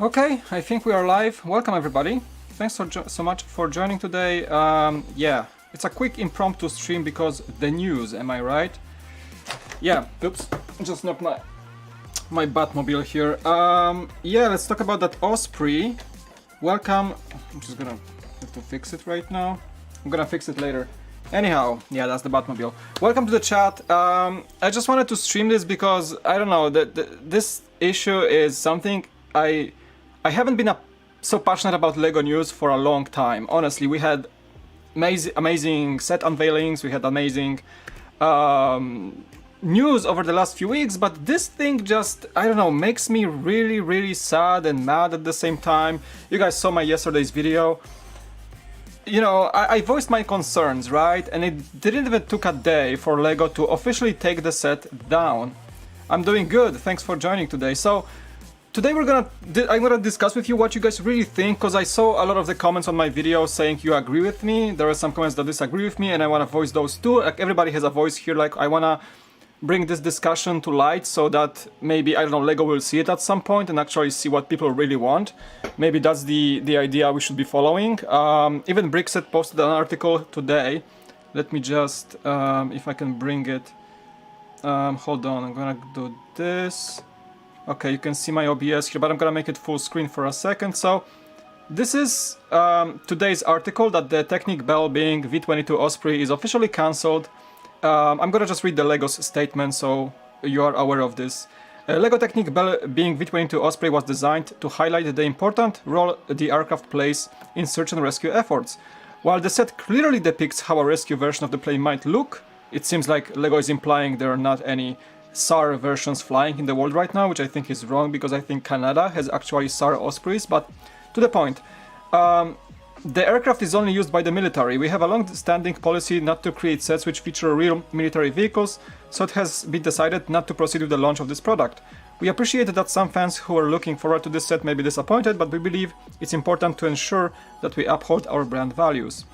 Okay, I think we are live. Welcome everybody. Thanks so much for joining today. Yeah, it's a quick impromptu stream because the news, am I right? Yeah, oops, just knocked my Batmobile here. Yeah, let's talk about that Osprey. Welcome. I'm just gonna have to fix it right now. I'm gonna fix it later. Anyhow, yeah, that's the Batmobile. Welcome to the chat. I just wanted to stream this because, I don't know, this issue is something I haven't been so passionate about LEGO news for a long time. Honestly, we had amazing set unveilings, we had amazing news over the last few weeks, but this thing just, I don't know, makes me really sad and mad at the same time. You guys saw my yesterday's video. You know, I voiced my concerns, right? And it didn't even took a day for LEGO to officially take the set down. I'm doing good, thanks for joining today. So, today I'm gonna discuss with you what you guys really think, because I saw a lot of the comments on my video saying you agree with me. There are some comments that disagree with me, and I wanna voice those too. Like, everybody has a voice here, like I wanna bring this discussion to light so that maybe, I don't know, LEGO will see it at some point and actually see what people really want. Maybe that's the idea we should be following. Even Brickset posted an article today. Let me just, if I can bring it. Hold on, I'm gonna do this. Okay, you can see my OBS here, but I'm gonna make it full screen for a second. So, this is today's article that the Technic Bell being V-22 Osprey is officially cancelled. I'm gonna just read the LEGO's statement so you are aware of this. LEGO Technic Bell being V-22 Osprey was designed to highlight the important role the aircraft plays in search and rescue efforts. While the set clearly depicts how a rescue version of the plane might look, it seems like LEGO is implying there are not any SAR versions flying in the world right now, which I think is wrong because I think Canada has actually SAR Ospreys, but to the point. The aircraft is only used by the military. We have a long-standing policy not to create sets which feature real military vehicles, so it has been decided not to proceed with the launch of this product. We appreciate that some fans who are looking forward to this set may be disappointed, but we believe it's important to ensure that we uphold our brand values.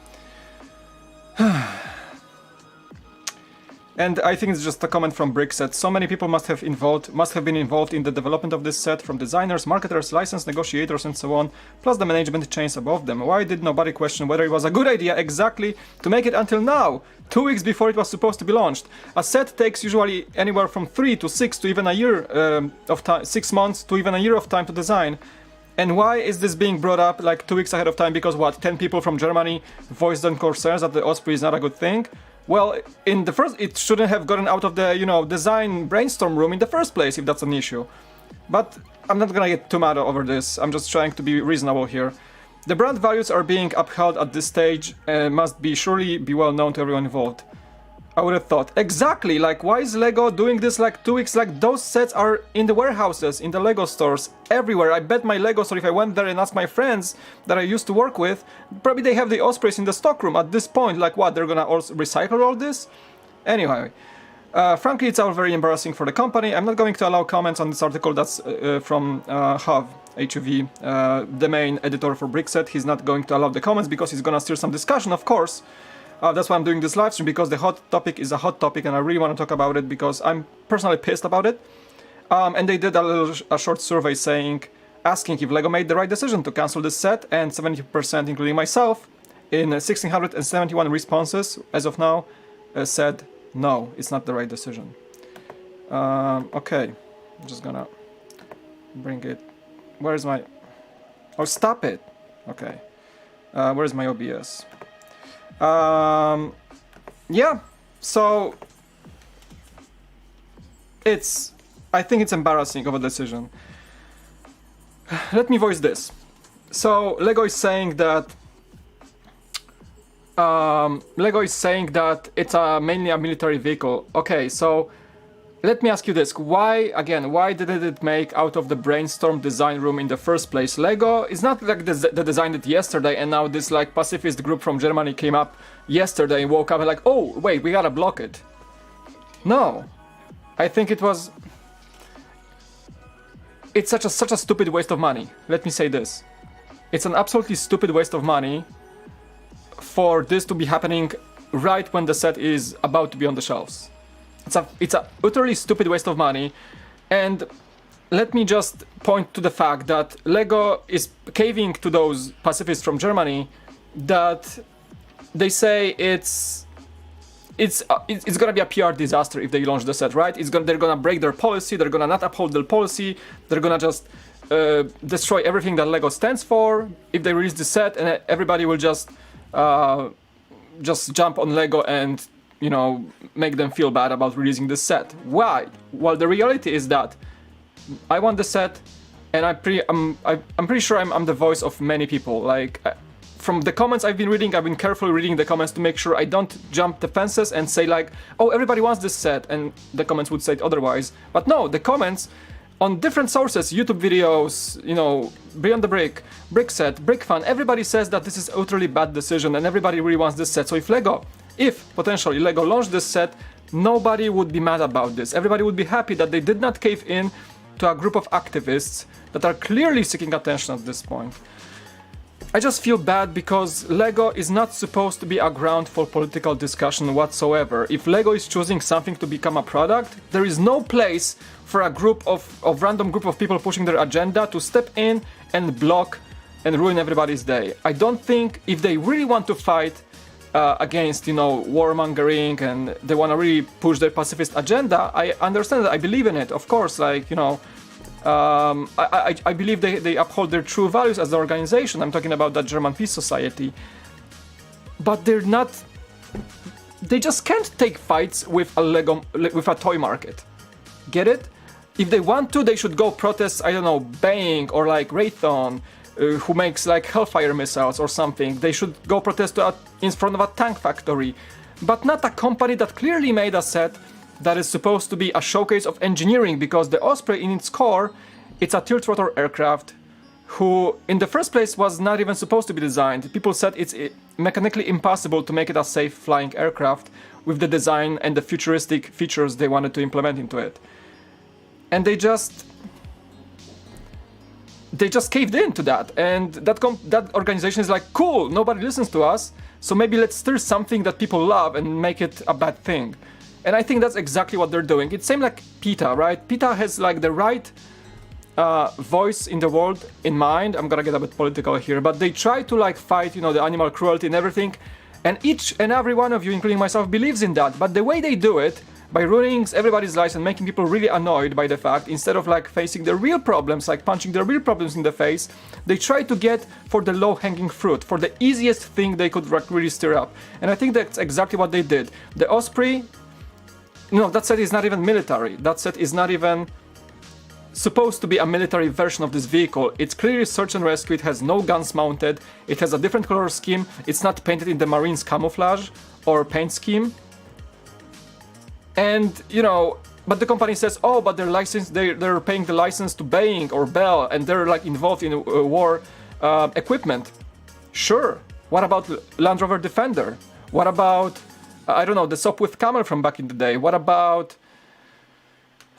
And I think it's just a comment from Brickset. So many people must have been involved in the development of this set, from designers, marketers, license negotiators, and so on, plus the management chains above them. Why did nobody question whether it was a good idea exactly to make it until now, 2 weeks before it was supposed to be launched? A set takes usually anywhere from 3 to 6 to even a year of time, 6 months to even a year of time to design. And why is this being brought up like 2 weeks ahead of time? Because what, 10 people from Germany voiced their concerns that the Osprey is not a good thing? Well, in the first, it shouldn't have gotten out of the, you know, design brainstorm room in the first place, if that's an issue. But I'm not gonna get too mad over this, I'm just trying to be reasonable here. The brand values are being upheld at this stage and must surely be well known to everyone involved. I would have thought. Exactly, like why is LEGO doing this like 2 weeks? Like those sets are in the warehouses, in the LEGO stores, everywhere. I bet my LEGO store, if I went there and asked my friends that I used to work with, probably they have the Ospreys in the stockroom at this point. Like what, they're gonna also recycle all this? Anyway, frankly it's all very embarrassing for the company. I'm not going to allow comments on this article. That's from HUV, the main editor for Brickset. He's not going to allow the comments because he's gonna steer some discussion, of course. That's why I'm doing this live stream, because the hot topic is a hot topic and I really want to talk about it because I'm personally pissed about it. And they did a short survey asking if LEGO made the right decision to cancel this set, and 70%, including myself, in 1,671 responses as of now, said no, it's not the right decision. Okay, I'm just gonna bring it. Where's my... Oh, stop it! Okay. Where's my OBS? Yeah, so I think it's embarrassing of a decision. Let me voice this. So LEGO is saying that it's mainly a military vehicle. Okay, so let me ask you this. Why didn't it make out of the brainstorm design room in the first place? LEGO is not like they designed it yesterday and now this like pacifist group from Germany came up yesterday and woke up and like, oh wait, we gotta block it. No, I think it's such a stupid waste of money. Let me say this. It's an absolutely stupid waste of money for this to be happening right when the set is about to be on the shelves. It's a utterly stupid waste of money, and let me just point to the fact that Lego is caving to those pacifists from Germany that they say it's gonna be a PR disaster if they launch the set, right? They're gonna break their policy, they're gonna not uphold their policy, they're gonna just destroy everything that Lego stands for if they release the set, and everybody will just jump on Lego and, you know, make them feel bad about releasing the set. Why? Well, the reality is that I want the set, and I'm pretty sure I'm the voice of many people. Like, from the comments I've been reading, I've been carefully reading the comments to make sure I don't jump the fences and say like, oh, everybody wants this set, and the comments would say it otherwise. But no, the comments on different sources, YouTube videos, you know, Beyond the Brick, Brick Set, Brick Fan, everybody says that this is a utterly bad decision and everybody really wants this set. So if potentially Lego launched this set, nobody would be mad about this. Everybody would be happy that they did not cave in to a group of activists that are clearly seeking attention at this point. I just feel bad because Lego is not supposed to be a ground for political discussion whatsoever. If Lego is choosing something to become a product, there is no place for a random group of people pushing their agenda to step in and block and ruin everybody's day. I don't think if they really want to fight against, you know, warmongering and they want to really push their pacifist agenda, I understand that, I believe in it, of course, like, you know, I believe they uphold their true values as an organization. I'm talking about that German Peace Society. But they just can't take fights with a toy market. Get it? If they want to, they should go protest, I don't know, Boeing or like Raytheon, who makes like Hellfire missiles or something. They should go protest in front of a tank factory. But not a company that clearly made a set that is supposed to be a showcase of engineering, because the Osprey in its core, it's a tilt-rotor aircraft who in the first place was not even supposed to be designed. People said it's mechanically impossible to make it a safe flying aircraft with the design and the futuristic features they wanted to implement into it. And they just caved into that, and that organization is like, cool, nobody listens to us, so maybe let's stir something that people love and make it a bad thing. And I think that's exactly what they're doing. It's same like PETA, right? PETA has like the right voice in the world in mind. I'm gonna get a bit political here, but they try to like fight, you know, the animal cruelty and everything. And each and every one of you, including myself, believes in that. But the way they do it, by ruining everybody's lives and making people really annoyed by the fact, instead of like facing the real problems, like punching the real problems in the face, they try to get for the low-hanging fruit, for the easiest thing they could really stir up. And I think that's exactly what they did. The Osprey, no, that set is not even military. That set is not even supposed to be a military version of this vehicle. It's clearly search and rescue. It has no guns mounted. It has a different color scheme. It's not painted in the Marines camouflage or paint scheme. And, you know, but the company says, oh, but they're paying the license to Boeing or Bell, and they're like involved in war equipment. Sure. What about Land Rover Defender? What about, I don't know, the Sopwith Camel from back in the day? What about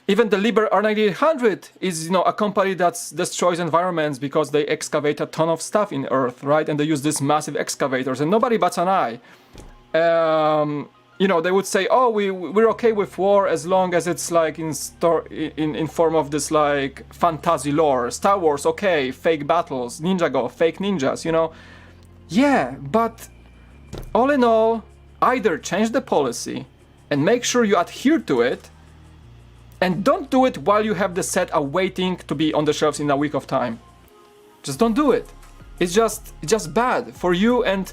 even the Liebherr R9800 is, you know, a company that destroys environments because they excavate a ton of stuff in Earth, right? And they use these massive excavators, and nobody bats an eye. You know, they would say, oh, we're okay with war as long as it's like in form of this like fantasy lore. Star Wars, okay, fake battles, Ninjago, fake ninjas, you know. Yeah, but all in all, either change the policy and make sure you adhere to it, and don't do it while you have the set awaiting to be on the shelves in a week of time. Just don't do it. It's just bad for you, and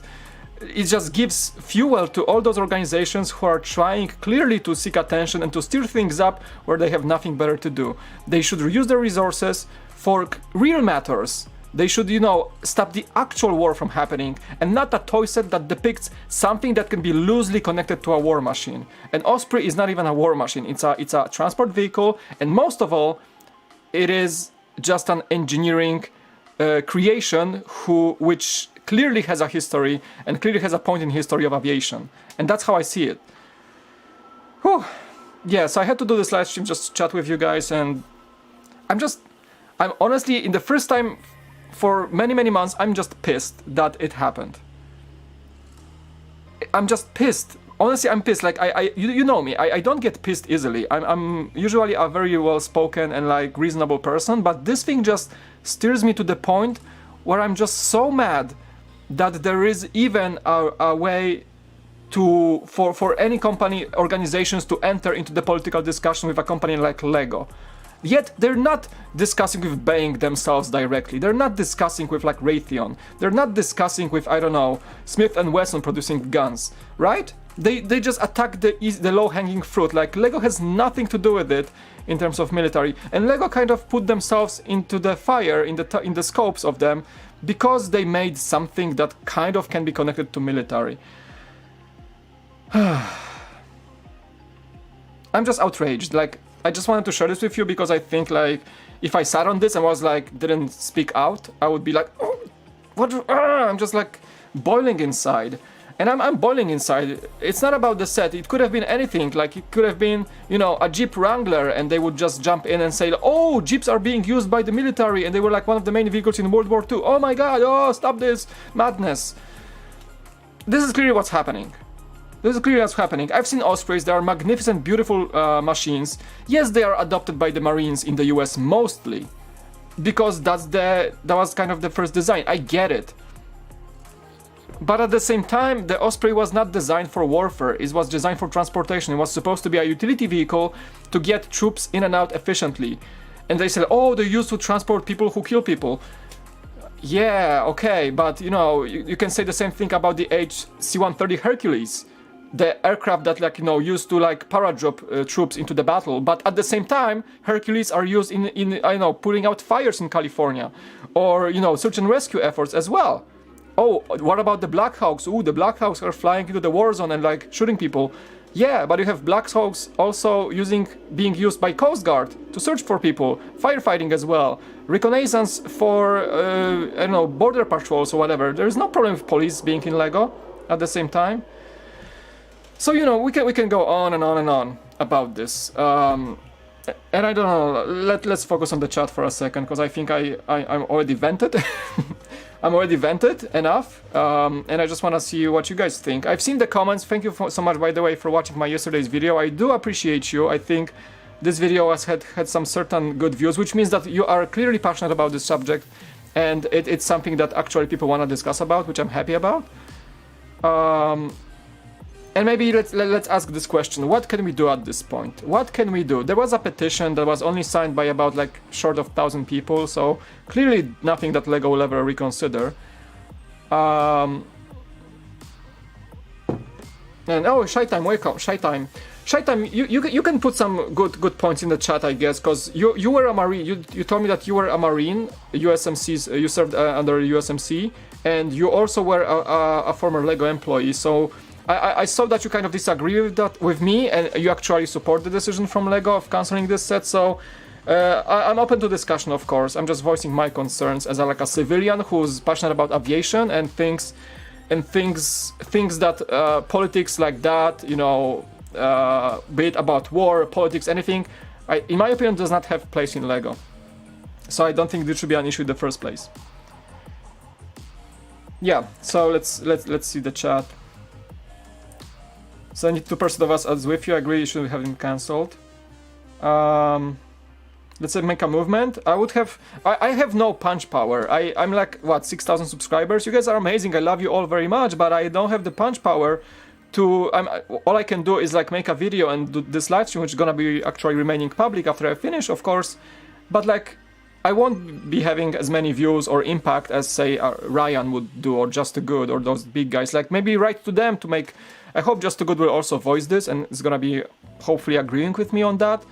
it just gives fuel to all those organizations who are trying clearly to seek attention and to stir things up where they have nothing better to do. They should reuse their resources for real matters. They should, you know, stop the actual war from happening, and not a toy set that depicts something that can be loosely connected to a war machine. And Osprey is not even a war machine. It's a transport vehicle, and most of all, it is just an engineering creation which clearly has a history and clearly has a point in history of aviation. And that's how I see it. Whew. Yeah, so I had to do this live stream just to chat with you guys, and I'm honestly, in the first time for many months, I'm just pissed that it happened. I'm just pissed honestly, I'm pissed. Like, you know me, I don't get pissed easily. I'm usually a very well-spoken and like reasonable person, but this thing just steers me to the point where I'm just so mad that there is even a way for any company, organizations to enter into the political discussion with a company like Lego. Yet they're not discussing with Boeing themselves directly. They're not discussing with like Raytheon. They're not discussing with, I don't know, Smith & Wesson producing guns, right? They just attack the low-hanging fruit. Like, Lego has nothing to do with it in terms of military, and Lego kind of put themselves into the fire in the scopes of them because they made something that kind of can be connected to military. I'm just outraged. Like, I just wanted to share this with you because I think, like, if I sat on this and was like, didn't speak out, I would be like, oh, what? I'm just like boiling inside. And I'm boiling inside. It's not about the set. It could have been anything. Like, it could have been, you know, a Jeep Wrangler, and they would just jump in and say, oh, Jeeps are being used by the military, and they were like one of the main vehicles in World War II. Oh my god, oh, stop this madness. This is clearly what's happening. This is clearly what's happening. I've seen Ospreys. They are magnificent, beautiful machines. Yes, they are adopted by the Marines in the US mostly, because that was kind of the first design. I get it. But at the same time, the Osprey was not designed for warfare. It was designed for transportation. It was supposed to be a utility vehicle to get troops in and out efficiently. And they said, oh, they're used to transport people who kill people. Yeah, okay, but you know, you can say the same thing about the HC-130 Hercules. The aircraft that, like, you know, used to like paradrop troops into the battle, but at the same time, Hercules are used in I know, putting out fires in California, or, you know, search and rescue efforts as well. Oh, what about the Black Hawks? Ooh, the Black Hawks are flying into the war zone and like shooting people. Yeah, but you have Black Hawks also being used by Coast Guard to search for people, firefighting as well, reconnaissance for I don't know, border patrols or whatever. There is no problem with police being in Lego at the same time. So, you know, we can go on and on and on about this. And I don't know, let's focus on the chat for a second, because I think I'm already vented. I'm already vented enough, and I just want to see what you guys think. I've seen the comments. Thank you so much, by the way, for watching my yesterday's video. I do appreciate you. I think this video has had some certain good views, which means that you are clearly passionate about this subject, and it's something that actually people want to discuss about, which I'm happy about. And maybe let's ask this question: what can we do at this point? What can we do? There was a petition that was only signed by about like short of 1,000 people, so clearly nothing that Lego will ever reconsider. And oh, Shy Time, wake up, Shy Time. Shy Time, you can put some good points in the chat, I guess, because you were a Marine. You told me that you were a Marine, USMCs. You served under USMC, and you also were a former Lego employee. So I saw that you kind of disagree with me, and you actually support the decision from Lego of cancelling this set. So I'm open to discussion, of course. I'm just voicing my concerns as a civilian who's passionate about aviation and thinks that politics like that, you know, be it about war, politics, anything, in my opinion, does not have place in Lego. So I don't think this should be an issue in the first place. Yeah. So let's see the chat. So 92% of us is with you. I agree you should have him cancelled. Let's say make a movement. I have no punch power. I'm like, what, 6,000 subscribers? You guys are amazing. I love you all very much, but I don't have the punch power to... all I can do is like make a video and do this live stream, which is gonna be actually remaining public after I finish, of course. But like, I won't be having as many views or impact as, say, Ryan would do, or Just Too Good, or those big guys. Like, maybe write to them to make... I hope Just Too Good will also voice this and is gonna be hopefully agreeing with me on that.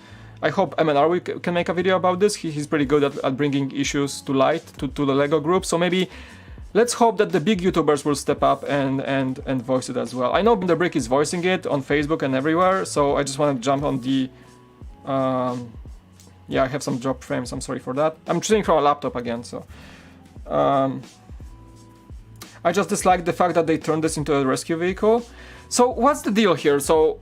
I hope MNR can make a video about this. He's pretty good at bringing issues to light to the Lego group. So maybe let's hope that the big YouTubers will step up and voice it as well. I know The Brick is voicing it on Facebook and everywhere, so I just want to jump on the... yeah, I have some drop frames, I'm sorry for that. I'm choosing from a laptop again, so... I just dislike the fact that they turned this into a rescue vehicle. So what's the deal here? So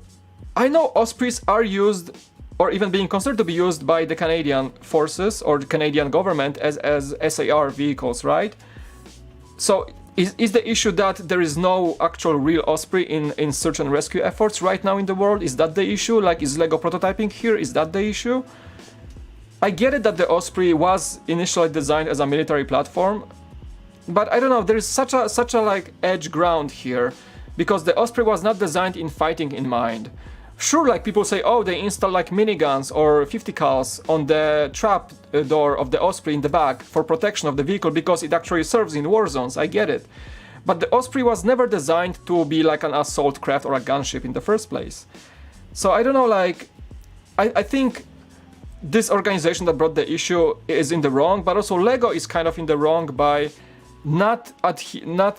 I know Ospreys are used, or even being considered to be used by the Canadian forces or the Canadian government as SAR vehicles, right? So Is the issue that there is no actual real Osprey in search and rescue efforts right now in the world? Is that the issue? Like, is Lego prototyping here? Is that the issue? I get it that the Osprey was initially designed as a military platform, but I don't know, there is such a like edge ground here, because the Osprey was not designed in fighting in mind. Sure, like people say, oh, they install like miniguns or 50 cals on the trap door of the Osprey in the back for protection of the vehicle because it actually serves in war zones. I get it. But the Osprey was never designed to be like an assault craft or a gunship in the first place. So I don't know, like, I think this organization that brought the issue is in the wrong, but also Lego is kind of in the wrong by not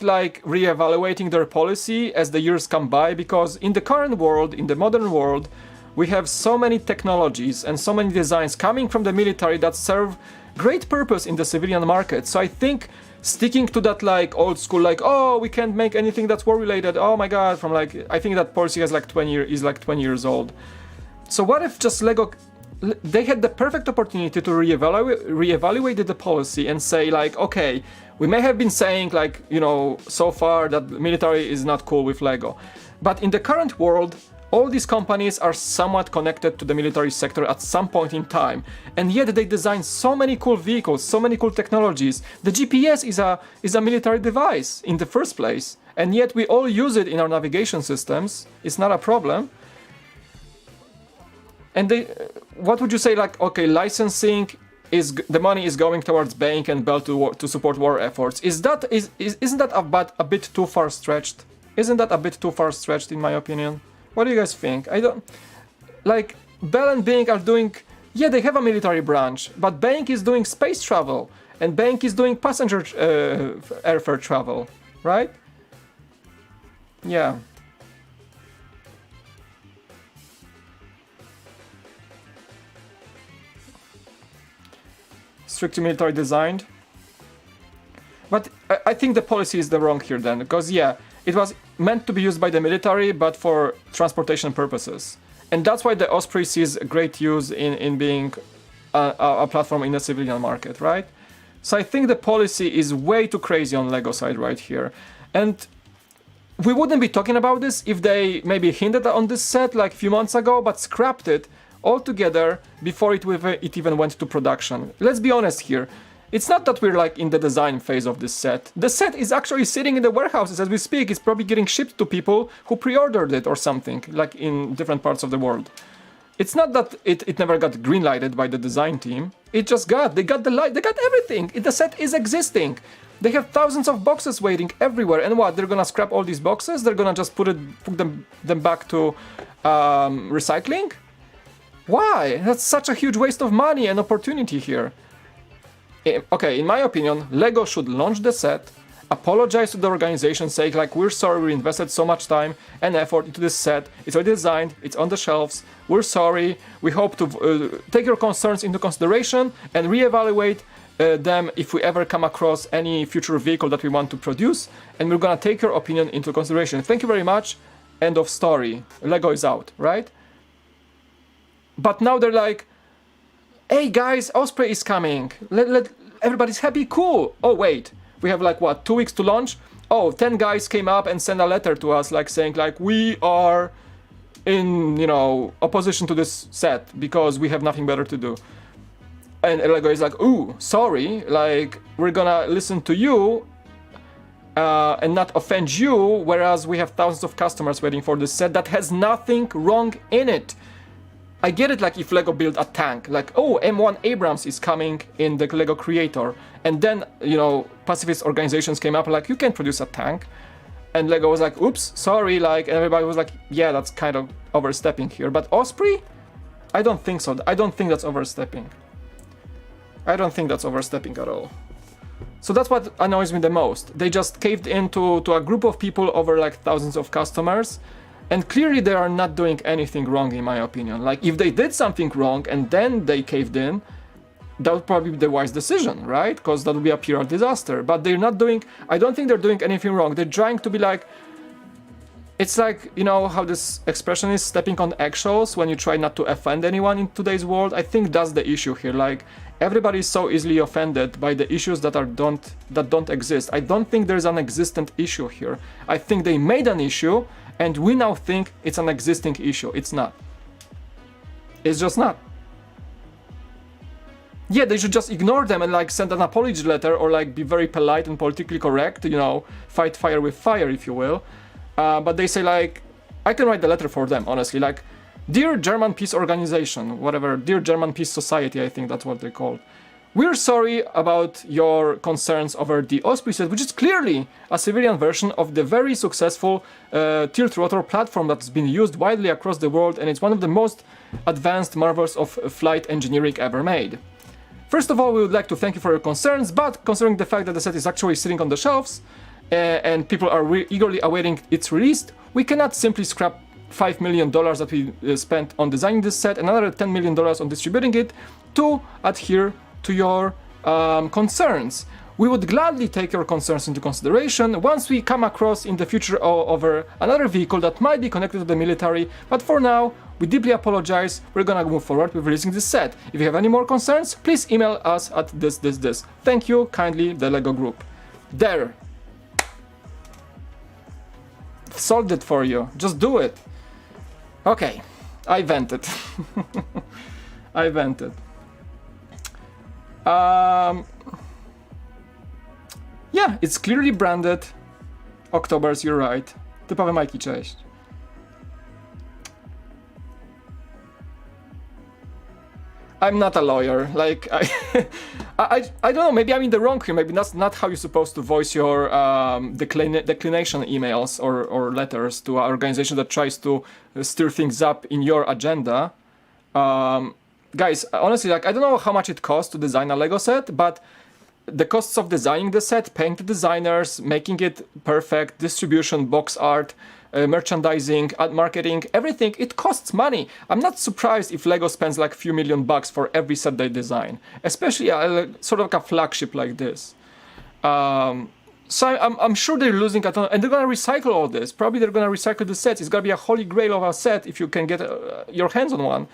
like re-evaluating their policy as the years come by, because in the current world, in the modern world, we have so many technologies and so many designs coming from the military that serve great purpose in the civilian market. So I think sticking to that like old school, like, oh, we can't make anything that's war related, oh my god, from like, I think that policy has like 20 years old. So what if just Lego, they had the perfect opportunity to reevaluate the policy and say like, okay, we may have been saying like, you know, so far that the military is not cool with Lego, but in the current world, all these companies are somewhat connected to the military sector at some point in time, and yet they design so many cool vehicles, so many cool technologies. The GPS is a military device in the first place, and yet we all use it in our navigation systems. It's not a problem. And what would you say, like, okay, licensing the money is going towards Bank and Bell to support war efforts. Isn't that a bit too far stretched? Isn't that a bit too far stretched in my opinion? What do you guys think? I don't like Bell and Bing are doing, yeah, they have a military branch, but Bank is doing space travel and Bank is doing passenger airfare travel, right? Yeah. Strictly military designed, but I think the policy is the wrong here then, because yeah, it was meant to be used by the military but for transportation purposes, and that's why the Osprey sees great use in being a platform in the civilian market, right? So I think the policy is way too crazy on Lego side right here, and we wouldn't be talking about this if they maybe hinted on this set like a few months ago but scrapped it altogether before it even went to production. Let's be honest here. It's not that we're like in the design phase of this set. The set is actually sitting in the warehouses as we speak. It's probably getting shipped to people who pre-ordered it or something, like in different parts of the world. It's not that it never got green-lighted by the design team. It just they got the light, they got everything. The set is existing. They have thousands of boxes waiting everywhere. And what? They're gonna scrap all these boxes? They're gonna just put them back to recycling? Why? That's such a huge waste of money and opportunity here. Okay, in my opinion, Lego should launch the set, apologize to the organization, say like, we're sorry we invested so much time and effort into this set, it's already designed, it's on the shelves, we're sorry, we hope to take your concerns into consideration and reevaluate them if we ever come across any future vehicle that we want to produce, and we're gonna take your opinion into consideration. Thank you very much, end of story, Lego is out, right? But now they're like, hey guys, Osprey is coming. Everybody's happy, cool. Oh wait, we have like what, 2 weeks to launch? Oh, 10 guys came up and sent a letter to us like saying like, we are in, you know, opposition to this set because we have nothing better to do. And Lego is like, ooh, sorry, like we're gonna listen to you and not offend you, whereas we have thousands of customers waiting for this set that has nothing wrong in it. I get it, like if Lego built a tank, like, oh, M1 Abrams is coming in the Lego Creator, and then, you know, pacifist organizations came up like, you can produce a tank, and Lego was like, oops, sorry, like, and everybody was like, yeah, that's kind of overstepping here. But Osprey? I don't think so. I don't think that's overstepping. I don't think that's overstepping at all. So that's what annoys me the most. They just caved into a group of people over like thousands of customers. And clearly they are not doing anything wrong in my opinion. Like if they did something wrong and then they caved in, that would probably be the wise decision, right? Because that would be a pure disaster. But they're not doing, I don't think they're doing anything wrong. They're trying to be like, it's like, you know how this expression is, stepping on eggshells when you try not to offend anyone in today's world. I think that's the issue here. Like, everybody is so easily offended by the issues that don't exist. I don't think there's an existent issue here. I think they made an issue and we now think it's an existing issue. It's not. It's just not. Yeah, they should just ignore them and like send an apology letter, or like be very polite and politically correct, you know, fight fire with fire, if you will. But they say, like, I can write the letter for them, honestly, like, Dear German Peace Organization, whatever, Dear German Peace Society, I think that's what they call. We're sorry about your concerns over the Osprey set, which is clearly a civilian version of the very successful tilt-rotor platform that's been used widely across the world, and it's one of the most advanced marvels of flight engineering ever made. First of all, we would like to thank you for your concerns, but considering the fact that the set is actually sitting on the shelves, and people are eagerly awaiting its release, we cannot simply scrap $5 million that we spent on designing this set, another $10 million on distributing it, to adhere to your concerns. We would gladly take your concerns into consideration once we come across in the future over another vehicle that might be connected to the military, but for now, we deeply apologize. We're gonna move forward with releasing this set. If you have any more concerns, please email us at this. Thank you kindly, the LEGO Group. There. Solved it for you. Just do it. Okay, I vented. I vented. Yeah, it's clearly branded. Octobers, you're right. Typowe Majki, cześć. I'm not a lawyer. Like, I don't know, maybe I'm in the wrong here. Maybe that's not how you're supposed to voice your declination emails or letters to an organization that tries to stir things up in your agenda. Guys, honestly, like, I don't know how much it costs to design a Lego set, but the costs of designing the set, paying the designers, making it perfect, distribution, box art, merchandising, ad marketing, everything, it costs money. I'm not surprised if Lego spends like a few $1,000,000 for every set they design, especially sort of like a flagship like this. So I'm sure they're losing a ton, and they're gonna recycle all this. Probably they're gonna recycle the sets. It's gonna be a holy grail of a set if you can get your hands on one.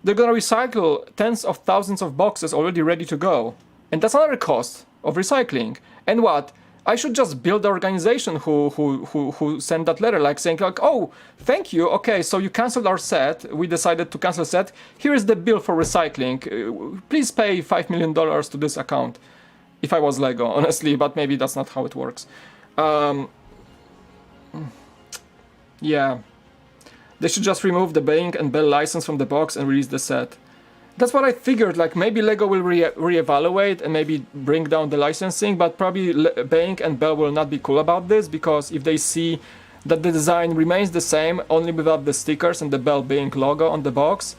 They're gonna recycle tens of thousands of boxes already ready to go. And that's another cost of recycling. And what? I should just build the organization who sent that letter, like saying like, oh, thank you, okay, so you canceled our set, we decided to cancel set, here is the bill for recycling, please pay $5 million to this account. If I was Lego, honestly, but maybe that's not how it works. Yeah. They should just remove the Boeing and Bell license from the box and release the set. That's what I figured, like maybe Lego will reevaluate and maybe bring down the licensing, but probably Boeing and Bell will not be cool about this, because if they see that the design remains the same, only without the stickers and the Bell Boeing logo on the box,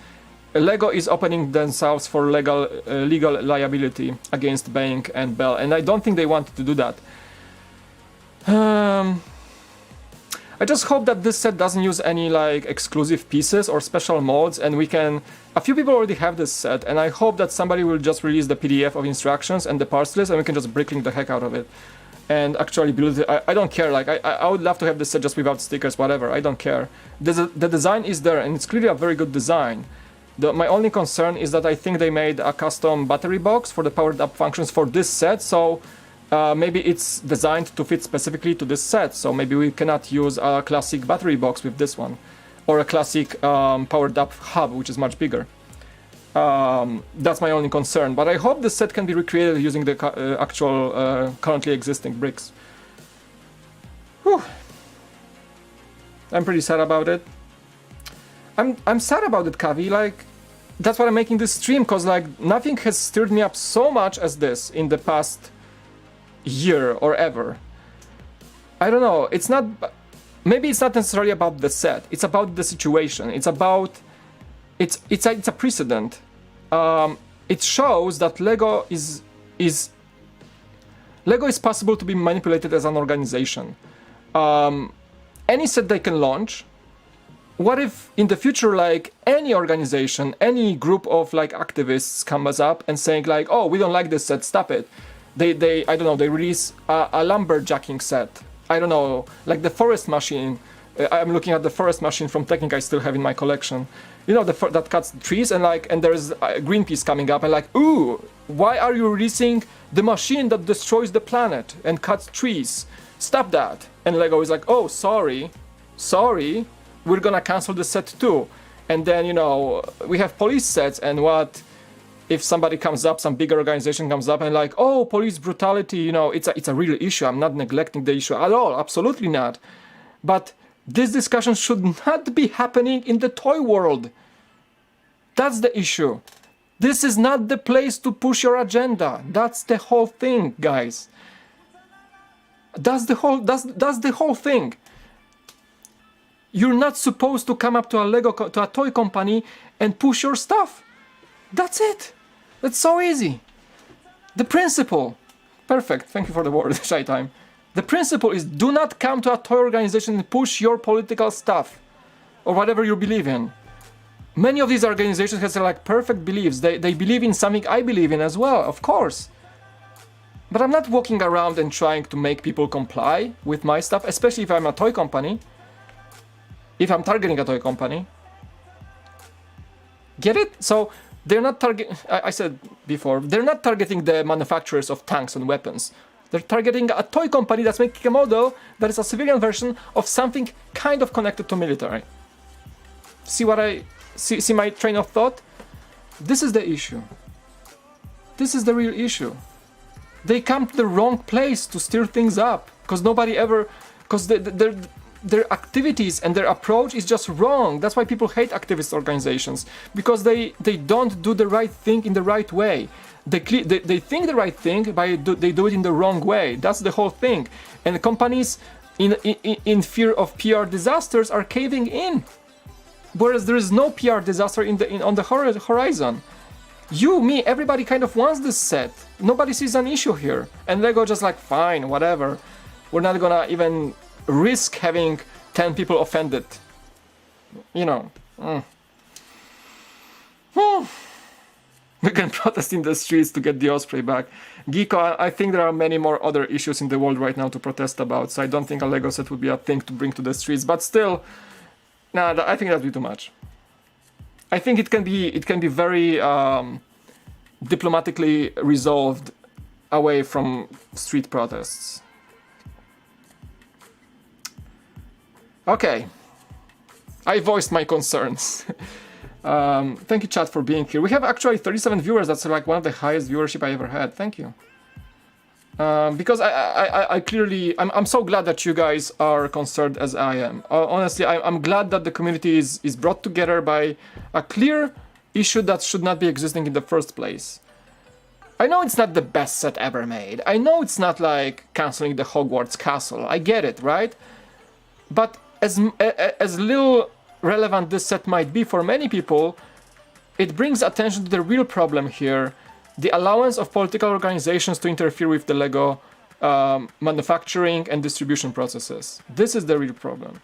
Lego is opening themselves for legal liability against Boeing and Bell, and I don't think they want to do that. I just hope that this set doesn't use any like exclusive pieces or special modes, and we can... A few people already have this set, and I hope that somebody will just release the PDF of instructions and the parts list, and we can just bricklink the heck out of it and actually build it. I don't care, like I would love to have this set just without stickers, whatever, I don't care. The design is there, and it's clearly a very good design. My only concern is that I think they made a custom battery box for the powered up functions for this set, so maybe it's designed to fit specifically to this set, so maybe we cannot use a classic battery box with this one, or a classic powered up hub, which is much bigger. That's my only concern, but I hope this set can be recreated using the actual currently existing bricks. Whew. I'm pretty sad about it. I'm sad about it, Kavi, like, that's why I'm making this stream, because like nothing has stirred me up so much as this in the past year or ever. I don't know, it's not... Maybe it's not necessarily about the set, it's about the situation, it's about... It's a precedent. It shows that Lego is possible to be manipulated as an organization. Any set they can launch. What if in the future, like, any organization, any group of like activists comes up and saying like, oh, we don't like this set, stop it. They I don't know, they release a lumberjacking set. I don't know, like the forest machine I'm looking at the forest machine from Technic I still have in my collection. You know, that cuts trees, and like, and there's Greenpeace coming up and like, ooh, why are you releasing the machine that destroys the planet and cuts trees? Stop that. And Lego is like, oh, sorry, we're gonna cancel the set too. And then, you know, we have police sets, and what if somebody comes up, some big organization comes up and like, oh, police brutality, you know, it's a real issue. I'm not neglecting the issue at all, absolutely not. But this discussion should not be happening in the toy world. That's the issue. This is not the place to push your agenda. That's the whole thing, guys. That's the whole thing. You're not supposed to come up to a toy company and push your stuff. That's it. That's so easy. The principle. Perfect. Thank you for the word, Shy Time. The principle is, do not come to a toy organization and push your political stuff or whatever you believe in. Many of these organizations have like perfect beliefs. They believe in something I believe in as well, of course. But I'm not walking around and trying to make people comply with my stuff, especially if I'm a toy company. If I'm targeting a toy company. Get it? So they're not I said before, they're not targeting the manufacturers of tanks and weapons. They're targeting a toy company that's making a model that is a civilian version of something kind of connected to military. See what see my train of thought? This is the issue. This is the real issue. They come to the wrong place to stir things up, because nobody ever, because their activities and their approach is just wrong. That's why people hate activist organizations, because they don't do the right thing in the right way. They think the right thing, but they do it in the wrong way. That's the whole thing. And companies in fear of PR disasters are caving in, whereas there is no PR disaster on the horizon. You, me, everybody kind of wants this set. Nobody sees an issue here. And Lego just like, fine, whatever. We're not gonna even risk having 10 people offended. You know. We can protest in the streets to get the Osprey back. Geeko, I think there are many more other issues in the world right now to protest about, so I don't think a Lego set would be a thing to bring to the streets. But still, nah, I think that'd be too much. I think it can be very diplomatically resolved away from street protests. Okay, I voiced my concerns. Thank you, chat, for being here. We have actually 37 viewers. That's like one of the highest viewership I ever had. Thank you. Because I clearly, I'm so glad that you guys are concerned as I am. Honestly, I'm glad that the community is brought together by a clear issue that should not be existing in the first place. I know it's not the best set ever made. I know it's not like canceling the Hogwarts castle. I get it, right? But as little relevant this set might be for many people, it brings attention to the real problem here. The allowance of political organizations to interfere with the Lego manufacturing and distribution processes. This is the real problem.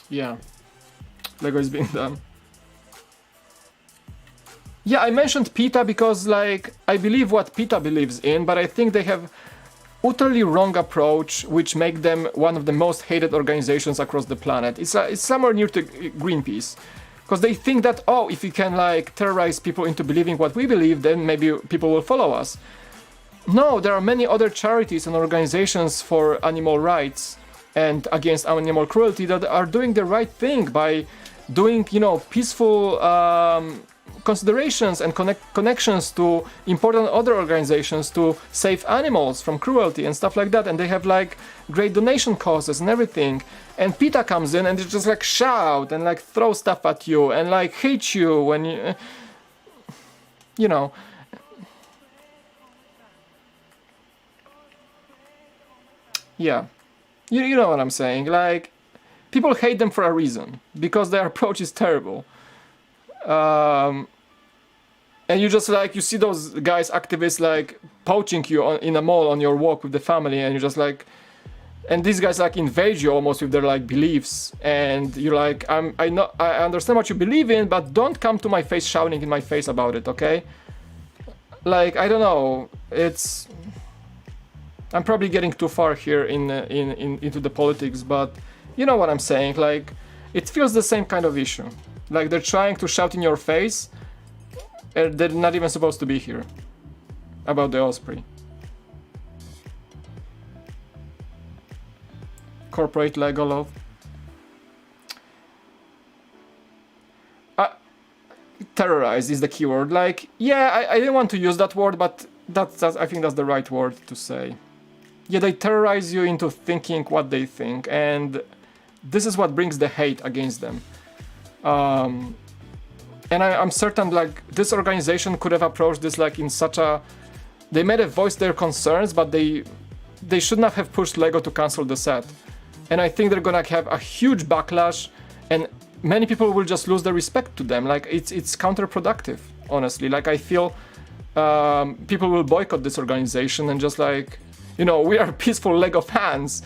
Yeah, Lego is being done. Yeah, I mentioned PETA because, like, I believe what PETA believes in, but I think they have utterly wrong approach, which make them one of the most hated organizations across the planet. It's somewhere near to Greenpeace. Because they think that, oh, if we can like terrorize people into believing what we believe, then maybe people will follow us. No, there are many other charities and organizations for animal rights and against animal cruelty that are doing the right thing by doing, you know, peaceful considerations and connections to important other organizations to save animals from cruelty and stuff like that. And they have like great donation causes and everything. And PETA comes in and they just like shout and like throw stuff at you and like hate you when you know. Yeah, you know what I'm saying. Like, people hate them for a reason, because their approach is terrible. And you just like, you see those guys, activists, like poaching you in a mall on your walk with the family, and you're just like, and these guys like invade you almost with their like beliefs, and you're like, I understand what you believe in, but don't come to my face shouting in my face about it, okay? Like, I don't know, it's I'm probably getting too far here into the politics, but you know what I'm saying. Like, it feels the same kind of issue. Like, they're trying to shout in your face, and they're not even supposed to be here about the Osprey. Corporate Lego love. Terrorize is the keyword. Like, yeah, I didn't want to use that word, but that's I think that's the right word to say. Yeah, they terrorize you into thinking what they think, and this is what brings the hate against them. And I'm certain, like, this organization could have approached this like in such a... They may have voiced their concerns, but they should not have pushed Lego to cancel the set. And I think they're gonna have a huge backlash, and many people will just lose their respect to them. Like, it's counterproductive, honestly. Like, I feel people will boycott this organization and just like, you know, we are peaceful Lego fans,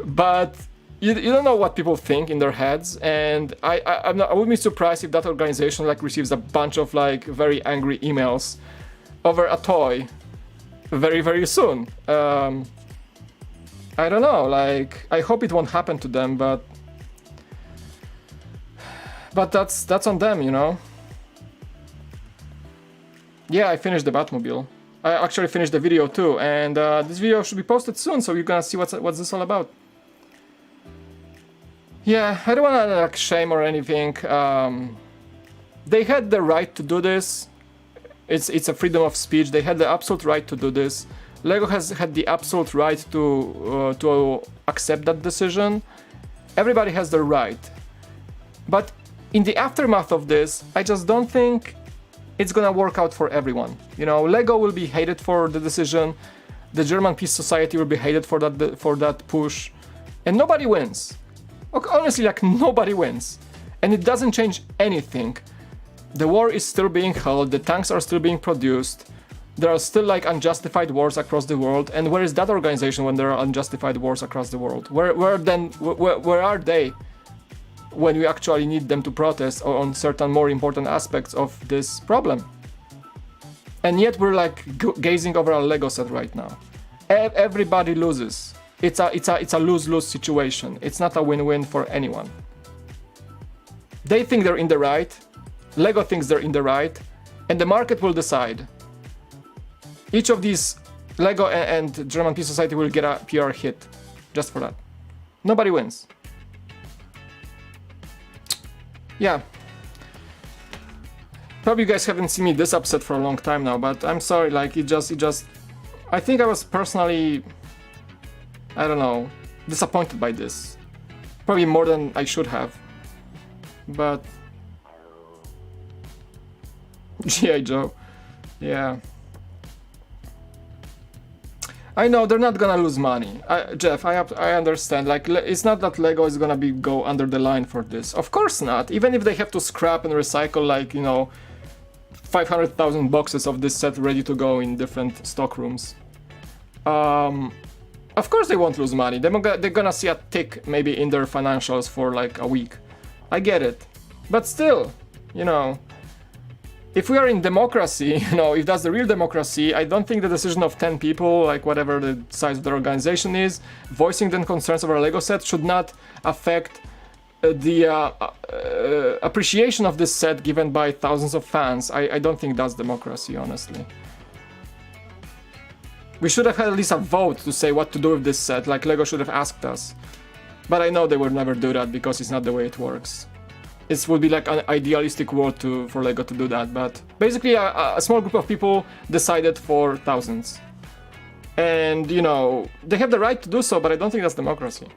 but you don't know what people think in their heads. And I wouldn't be surprised if that organization like receives a bunch of like very angry emails over a toy very, very soon. I don't know, like, I hope it won't happen to them, but that's on them, you know. Yeah, I finished the Batmobile. I actually finished the video too, and this video should be posted soon, so you're gonna see what's this all about. Yeah, I don't wanna like shame or anything. They had the right to do this. It's a freedom of speech. They had the absolute right to do this. Lego has had the absolute right to accept that decision. Everybody has the right. But in the aftermath of this, I just don't think it's gonna work out for everyone. You know, Lego will be hated for the decision. The German Peace Society will be hated for that push, and nobody wins. Honestly, like, nobody wins, and it doesn't change anything. The war is still being held. The tanks are still being produced. There are still like unjustified wars across the world. And where is that organization when there are unjustified wars across the world? Where are they when we actually need them to protest on certain more important aspects of this problem? And yet we're like gazing over a Lego set right now. Everybody loses. It's a lose-lose situation. It's not a win-win for anyone. They think they're in the right. Lego thinks they're in the right, and the market will decide. Each of these, Lego and German Peace Society, will get a PR hit just for that. Nobody wins. Yeah. Probably you guys haven't seen me this upset for a long time now, but I'm sorry, like, it just I think I was personally, I don't know, disappointed by this. Probably more than I should have. But G.I. Joe. Yeah. I know they're not gonna lose money. Jeff, I understand. Like, it's not that Lego is gonna go under the line for this. Of course not. Even if they have to scrap and recycle, like, you know, 500,000 boxes of this set ready to go in different stock rooms. Of course they won't lose money. They're gonna see a tick maybe in their financials for like a week. I get it. But still, you know, if we are in democracy, you know, if that's the real democracy, I don't think the decision of 10 people, like whatever the size of the organization is, voicing their concerns over a Lego set should not affect the appreciation of this set given by thousands of fans. I don't think that's democracy, honestly. We should have had at least a vote to say what to do with this set, like Lego should have asked us. But I know they would never do that because it's not the way it works. It would be like an idealistic world for Lego to do that, but basically a small group of people decided for thousands. And, you know, they have the right to do so, but I don't think that's democracy.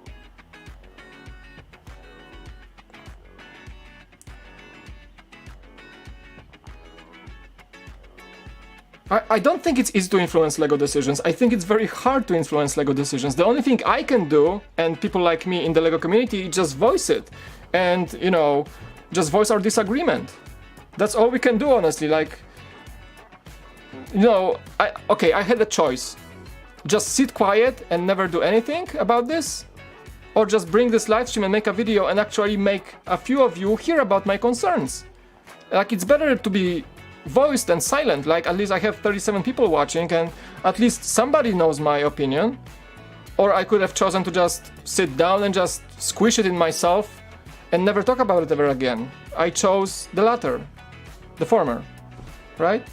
I don't think it's easy to influence Lego decisions. I think it's very hard to influence Lego decisions. The only thing I can do, and people like me in the Lego community, just voice it. And, you know, just voice our disagreement. That's all we can do, honestly. Like, you know, I had a choice. Just sit quiet and never do anything about this, or just bring this live stream and make a video and actually make a few of you hear about my concerns. Like, it's better to be voiced and silent. Like, at least I have 37 people watching, and at least somebody knows my opinion. Or I could have chosen to just sit down and just squish it in myself and never talk about it ever again. I chose the latter, the former, right?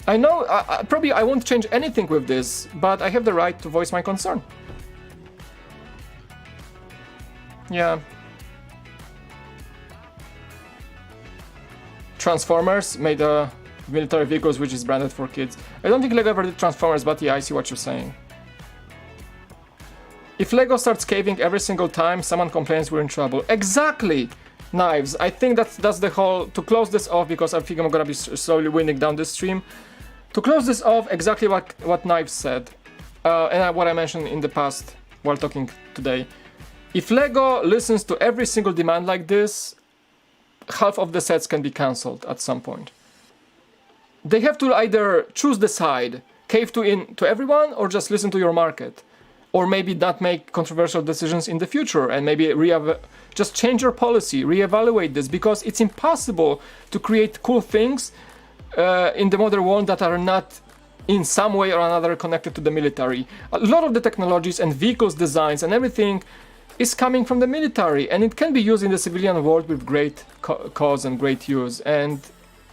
I know, probably I won't change anything with this, but I have the right to voice my concern. Yeah. Transformers made military vehicles which is branded for kids. I don't think Lego ever did Transformers, but yeah, I see what you're saying. If Lego starts caving every single time someone complains, we're in trouble. Exactly! Knives. I think that's the whole... To close this off, because I think I'm gonna be slowly winding down this stream. To close this off, exactly what Knives said. And what I mentioned in the past while talking today. If Lego listens to every single demand like this, half of the sets can be cancelled at some point. They have to either choose the side, cave to everyone, or just listen to your market. Or maybe not make controversial decisions in the future, and maybe just change your policy, reevaluate this, because it's impossible to create cool things in the modern world that are not in some way or another connected to the military. A lot of the technologies and vehicles designs and everything is coming from the military, and it can be used in the civilian world with great cause and great use, and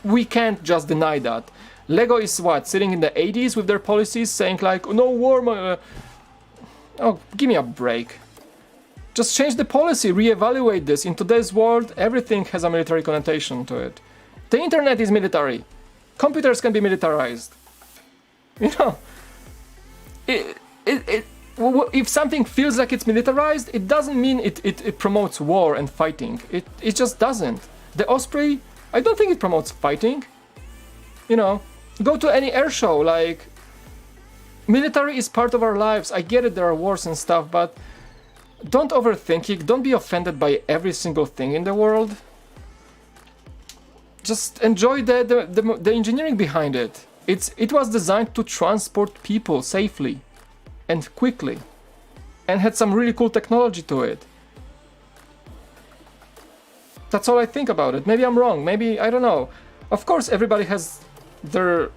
we can't just deny that. Lego is what, sitting in the 80s with their policies saying like, no war, oh, give me a break. Just change the policy, reevaluate this. In today's world, everything has a military connotation to it. The internet is military. Computers can be militarized. You know, if something feels like it's militarized, it doesn't mean it promotes war and fighting. It just doesn't. The Osprey, I don't think it promotes fighting. You know, go to any air show, like, military is part of our lives. I get it, there are wars and stuff, but don't overthink it. Don't be offended by every single thing in the world. Just enjoy the engineering behind it. It was designed to transport people safely and quickly, and had some really cool technology to it. That's all I think about it. Maybe I'm wrong. Maybe, I don't know. Of course, everybody has their...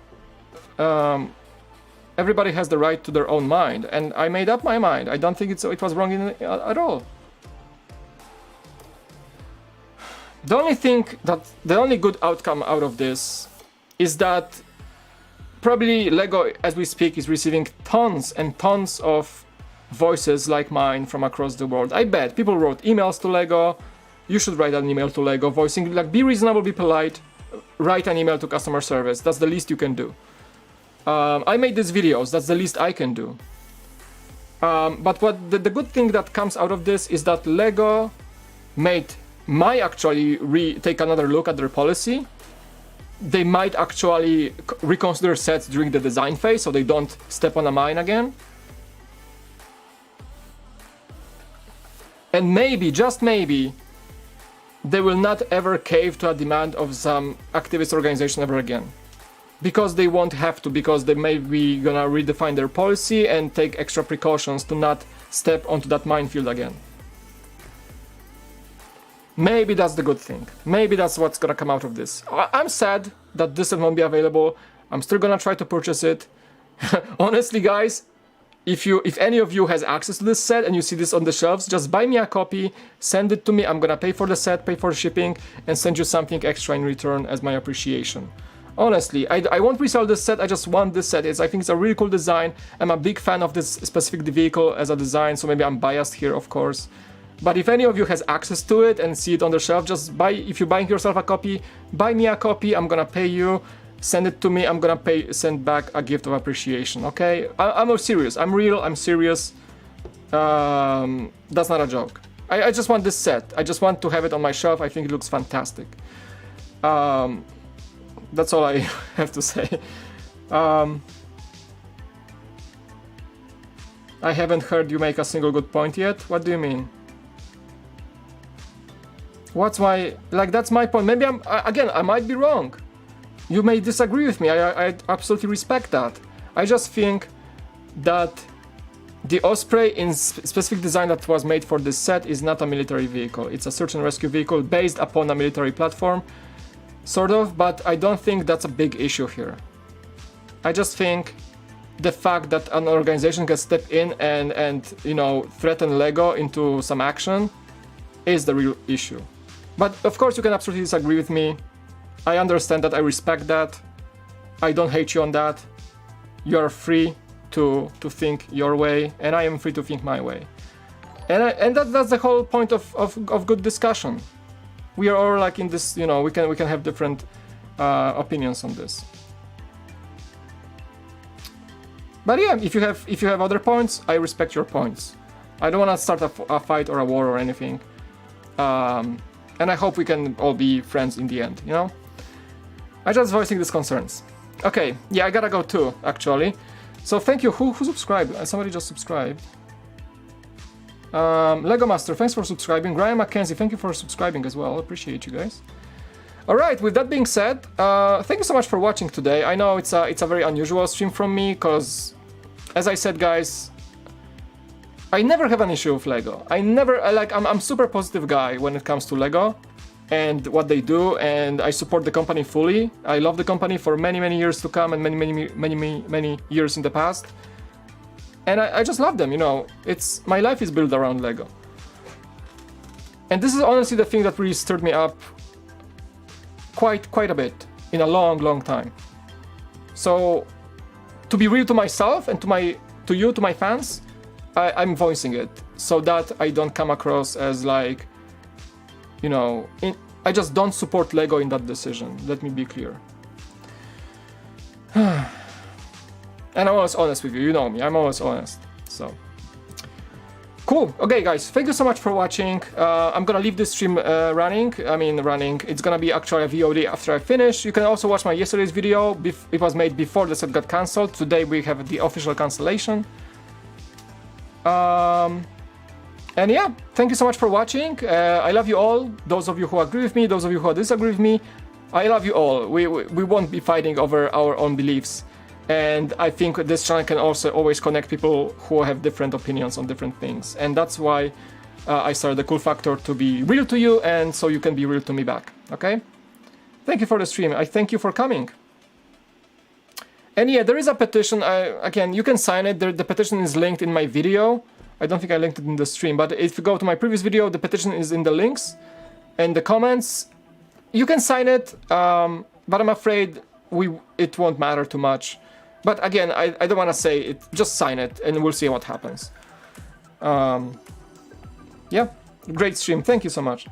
everybody has the right to their own mind, and I made up my mind. I don't think it was wrong at all. The only good outcome out of this is that probably Lego, as we speak, is receiving tons and tons of voices like mine from across the world. I bet people wrote emails to Lego. You should write an email to Lego voicing, like, be reasonable, be polite, write an email to customer service. That's the least you can do. I made these videos, that's the least I can do. But what the good thing that comes out of this is that Lego might actually take another look at their policy. They might actually reconsider sets during the design phase so they don't step on a mine again. And maybe, just maybe, they will not ever cave to a demand of some activist organization ever again. Because they won't have to, because they may be gonna redefine their policy and take extra precautions to not step onto that minefield again. Maybe that's the good thing. Maybe that's what's gonna come out of this. I'm sad that this set won't be available. I'm still gonna try to purchase it. Honestly, guys, if any of you has access to this set and you see this on the shelves, just buy me a copy, send it to me. I'm gonna pay for the set, pay for shipping, and send you something extra in return as my appreciation. Honestly, I won't resell this set, I just want this set. I think it's a really cool design. I'm a big fan of this specific vehicle as a design, so maybe I'm biased here, of course. But if any of you has access to it and see it on the shelf, just buy, if you're buying yourself a copy, buy me a copy, I'm gonna pay you, send it to me, I'm gonna send back a gift of appreciation, okay? I'm serious, I'm real, I'm serious. That's not a joke. I just want this set, I just want to have it on my shelf, I think it looks fantastic. That's all I have to say. I haven't heard you make a single good point yet. What do you mean? What's my... Like, that's my point. Maybe again, I might be wrong. You may disagree with me. I absolutely respect that. I just think that the Osprey in specific design that was made for this set is not a military vehicle. It's a search and rescue vehicle based upon a military platform. sort of, but I don't think that's a big issue here. I just think the fact that an organization can step in and you know, threaten Lego into some action is the real issue. But of course you can absolutely disagree with me. I understand that, I respect that. I don't hate you on that. You are free to think your way, and I am free to think my way. And that's the whole point of good discussion. We are all like in this, you know, we can have different opinions on this. But yeah, if you have other points, I respect your points. I don't want to start a fight or a war or anything. And I hope we can all be friends in the end, you know? I just voicing these concerns. Okay, yeah, I gotta go too, actually. So thank you. Who subscribed? Somebody just subscribed. Lego Master, thanks for subscribing. Ryan McKenzie, thank you for subscribing as well. Appreciate you guys. Alright, with that being said, thank you so much for watching today. I know it's a very unusual stream from me, because, as I said, guys, I never have an issue with Lego. I'm super positive guy when it comes to Lego and what they do, and I support the company fully. I love the company for many years to come, and many years in the past. And I just love them, you know. My life is built around Lego. And this is honestly the thing that really stirred me up quite a bit in a long time. So, to be real to myself and to my fans, I'm voicing it so that I don't come across as like, you know, I just don't support Lego in that decision. Let me be clear. And I'm always honest with you. You know me. I'm always honest. So cool. Okay, guys. Thank you so much for watching. I'm gonna leave this stream running. It's gonna be actually a VOD after I finish. You can also watch my yesterday's video. It was made before the set got cancelled. Today we have the official cancellation. And yeah, thank you so much for watching. I love you all. Those of you who agree with me, those of you who disagree with me, I love you all. We won't be fighting over our own beliefs. And I think this channel can also always connect people who have different opinions on different things. And that's why I started the Cool Factor, to be real to you, and so you can be real to me back. Okay? Thank you for the stream. I thank you for coming. And yeah, there is a petition. Again, you can sign it. The petition is linked in my video. I don't think I linked it in the stream, but if you go to my previous video, the petition is in the links and the comments. You can sign it, but I'm afraid it won't matter too much. But again, I don't want to say it. Just sign it, and we'll see what happens. Yeah, great stream. Thank you so much.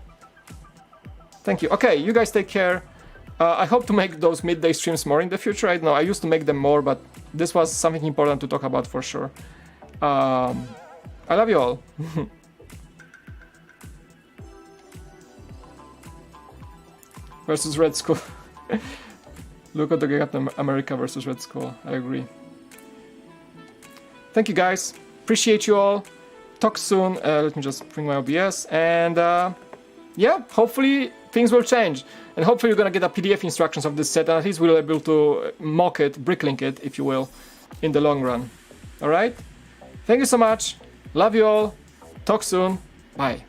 Thank you. Okay, you guys take care. I hope to make those midday streams more in the future. I don't know, I used to make them more, but this was something important to talk about for sure. I love you all. Versus Red Skull. Look at the Captain America versus Red Skull. I agree. Thank you guys. Appreciate you all. Talk soon. Let me just bring my OBS. And yeah, hopefully things will change. And hopefully you're gonna get a PDF instructions of this set, and at least we'll be able to mock it, bricklink it, if you will, in the long run. Alright? Thank you so much. Love you all. Talk soon. Bye.